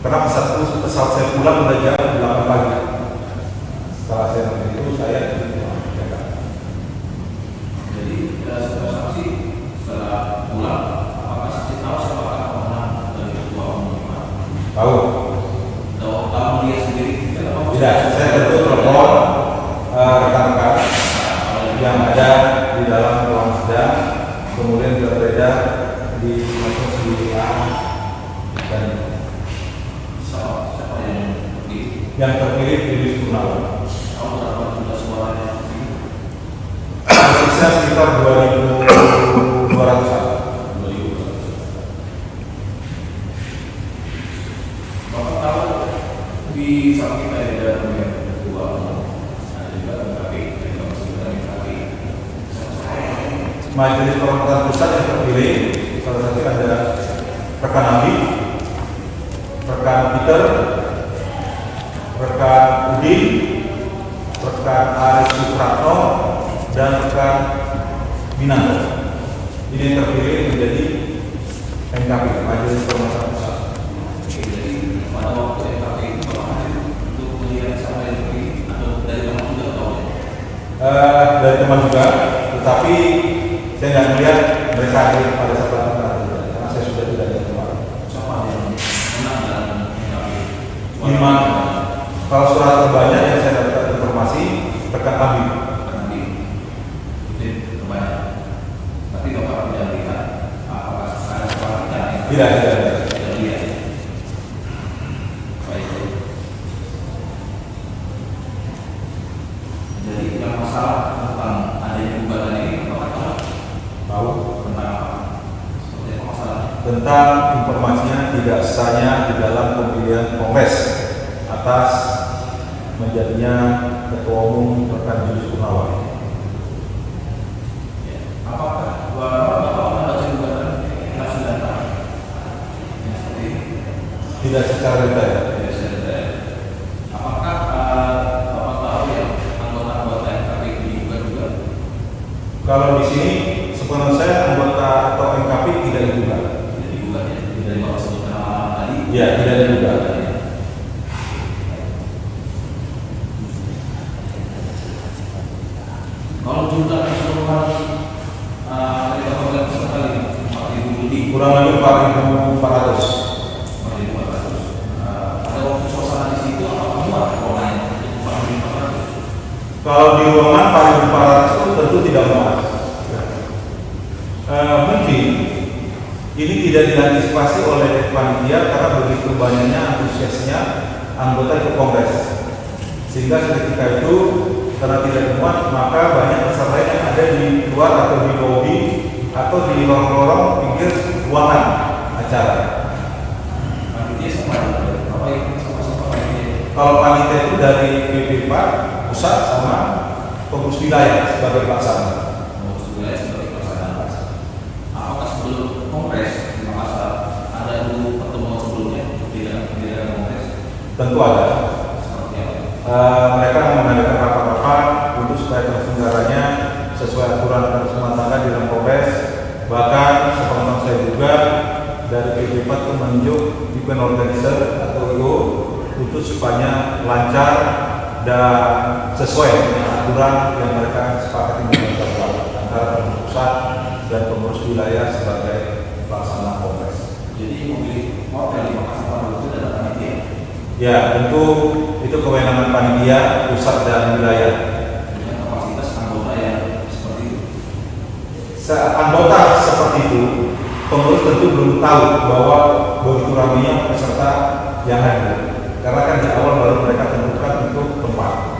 Karena pesawat saya pulang udah jam 8 pagi. Setelah saya nonton itu saya jadi setelah saksi setelah pulang apakah saksi tahu siapa orang dari ketua umum? tahu. Tahu dia sendiri? Tidak, saya tentu telepon rekan-rekan yang ada di dalam ruang sidang, kemudian berbeda di majelis di A dan siapa yang terpilih Yudis Purnawan. Tahu berapa jumlah suaranya? Sisa sekitar 2.200-an. Bapak tahu di samping ada ketua umum, ada juga KPI, ada komisi. Majelis Kehormatan Pusat yang terpilih salah satu ada rekan Abi, rekan Peter, rekan Udin, rekan Aris Supratno, dan rekan Minanto. Ini yang terpilih menjadi MKP, Majelis Kehormatan Pusat. Jadi pada waktu MKP itu Bapak untuk melihat siapa yang terpilih atau dari teman juga tahu? Dari teman juga, tetapi saya nggak melihat mereka hadir pada saat karena saya sudah tidak ada tempat. Siapa yang menang dalam MKP? Iman, kalau surat terbanyak yang saya dapat informasi rekan Abi. Nanti itu terbanyak. Tapi Bapak tidak lihat apakah ada suara yang Tidak ada. tidak lihat. Baik. Jadi yang masalah tentang adanya gugatan ini Bapak tahu tentang apa? Seperti apa masalah? Tentang informasinya tidak sahnya di dalam pemilihan Kongres atas menjadinya Ketua Umum rekan Yudis Purnawan. Ya. Apakah Bapak membaca gugatan langsung datang? Ya, seperti ini. Tidak secara detail. Tidak secara detail. Apakah Bapak tahu ya anggota-anggota MKP itu digugat juga? Kalau di sini sebenarnya saya anggota atau MKP tidak digugat. Tidak digugat ya? Tidak Bapak sebutkan nama tadi? Ya, tidak digugat. Kalau jumlah keseluruhan dari anggota peserta ini 4.000 lebih, Kurang lebih 4.400. 4.400. Ada waktu suasana di situ apa muat ruangannya 4.400? Kalau di ruangan 4.400 itu tentu tidak muat. Mungkin ini tidak diantisipasi oleh panitia karena begitu banyaknya antusiasnya anggota ikut kongres, sehingga ketika itu karena tidak muat maka banyak peserta yang ada di luar atau di lobi atau di lorong-lorong pinggir ruangan acara. Panitia sama apa yang sama-sama panitia? Kalau panitia itu dari BP4 pusat sama pengurus wilayah sebagai pelaksana. Pengurus wilayah sebagai pelaksana. Apakah sebelum kongres di Makassar ada dulu pertemuan sebelumnya tidak kongres? Tentu ada. Seperti apa? Mereka mengadakan rapat-rapat untuk supaya terselenggaranya sesuai aturan dan rumah tangga di dalam kongres. Bahkan sepengetahuan saya juga dari PP4 itu menunjuk event organizer atau IO untuk supaya lancar dan sesuai dengan aturan yang mereka sepakati antara pengurus pusat dan pengurus wilayah sebagai pelaksana kongres. Jadi memilih hotel di Makassar itu adalah panitia. Ya, tentu itu kewenangan panitia pusat dan wilayah. Dengan kapasitas anggota yang seperti itu. Anggota seperti itu, pengurus tentu belum tahu bahwa begitu ramainya peserta yang hadir. Karena kan di awal baru mereka tentukan untuk tempat.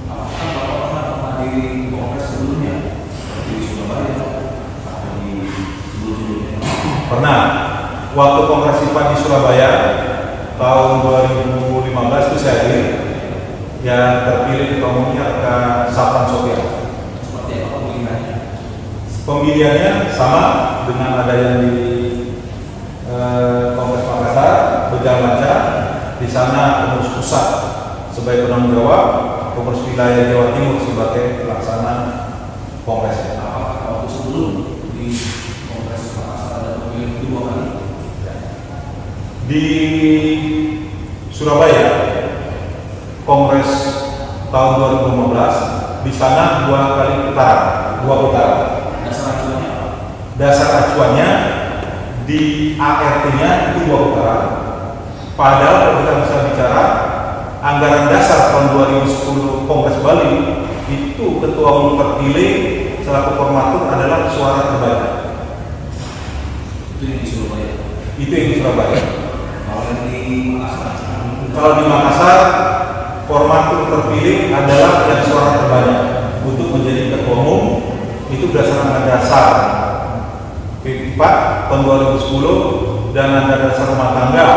Apakah Bapak pernah menghadiri kongres sebelumnya seperti di Surabaya atau di sebelum-sebelumnya? Pernah, waktu kongres IPA di Surabaya tahun 2015 itu saya hadir. Yang terpilih ketua umumnya rekan Safran Sofian. Seperti apa pemilihannya? Pemilihannya sama dengan ada yang di Kongres Makassar, berjalan lancar. Di sana pengurus pusat sebagai penanggung jawab, pengurus wilayah Jawa Timur sebagai pelaksana kongres. Apakah waktu sebelum di kongres Makassar ada pemilihan kedua kali? Di Di Surabaya, Kongres tahun 2015, di sana dua putaran. Dasar acuannya apa? Dasar acuannya di ART-nya itu 2 putaran. Padahal kalau kita bisa bicara anggaran dasar tahun 2010 Kongres Bali itu ketua umum terpilih selaku formatur adalah suara terbanyak. Itu yang di Surabaya. Itu yang di Surabaya. Kalau Kalau di Makassar, di Makassar, formatur terpilih adalah yang suara terbanyak untuk menjadi ketua umum itu berdasarkan dasar P4 tahun 2010 dan anggaran dasar rumah tangga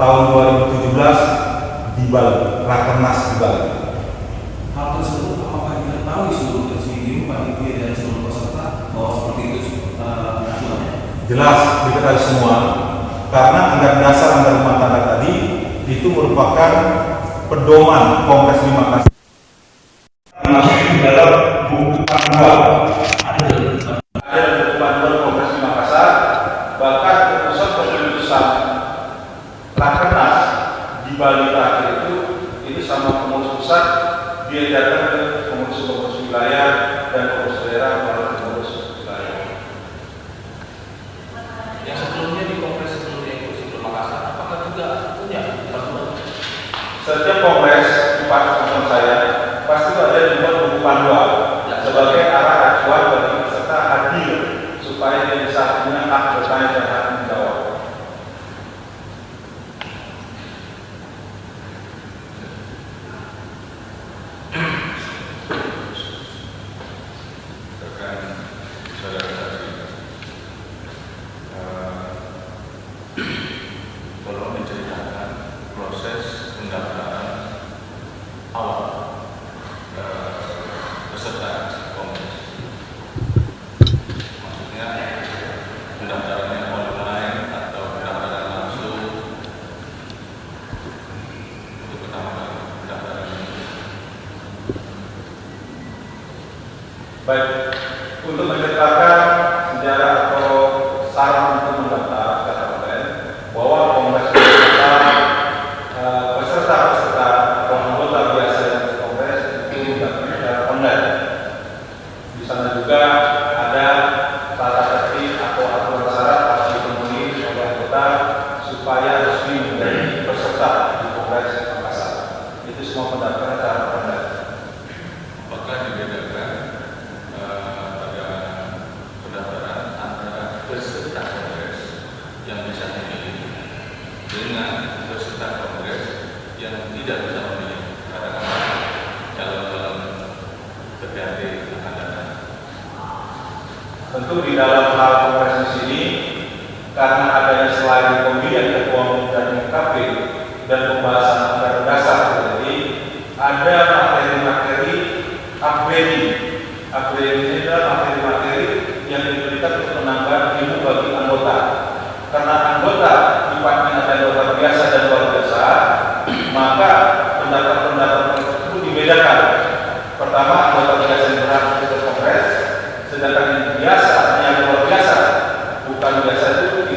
tahun 2017 di Bali, Rakernas di Bali. hal tersebut apakah diketahui seluruh presidium, panitia dan seluruh peserta bahwa seperti itu acuannya? Jelas diketahui semua karena anggaran dasar anggaran rumah tangga tadi itu merupakan pedoman Kongres di Makassar masuk di dalam buku panduan. Ada buku panduan Kongres di Makassar, bahkan keputusan Rakernas di Bali terakhir itu sama pengurus pusat dia datang ke pengurus wilayah dan pengurus daerah melalui pengurus wilayah. Yang sebelumnya di kongres sebelumnya itu sebelum Makassar, apakah juga punya pertemuan? Setiap kongres di pasangan saya pasti ada juga buku panduan sebagai arah acuan bagi peserta hadir supaya dia bisa punya hak bertanya dan hak menjawab. Tolong menceritakan proses pendaftaran awal peserta kongres. Maksudnya pendaftarannya online atau pendaftaran langsung untuk pertama kali pendaftaran ini. Baik, untuk menceritakan sejarah atau saran untuk mendaftar secara online, bahwa kongres peserta atau anggota biasa yang kongres itu mendaftar secara online. Di sana juga ada tata tertib atau aturan syarat harus dipenuhi oleh anggota supaya resmi menjadi peserta di Kongres Makassar. Itu semua pendaftaran secara online. Apakah dibedakan pada pendaftaran antara peserta kongres yang bisa memilih dengan peserta kongres yang tidak bisa memilih, katakanlah calon-calon PPAD akan datang? Tentu di dalam hal kongres di sini, karena adanya selain pemilihan ketua umum dan MKP dan pembahasan anggaran dasar jadi ada materi-materi APBD. APBD ini adalah materi-materi yang diberikan untuk menambah ilmu bagi anggota. Karena anggota sifatnya ada anggota biasa dan luar biasa, maka pendapat-pendapat tersebut dibedakan. Pertama, anggota biasa yang berhak ikut kongres, sedangkan yang biasa, yang luar biasa, bukan biasa itu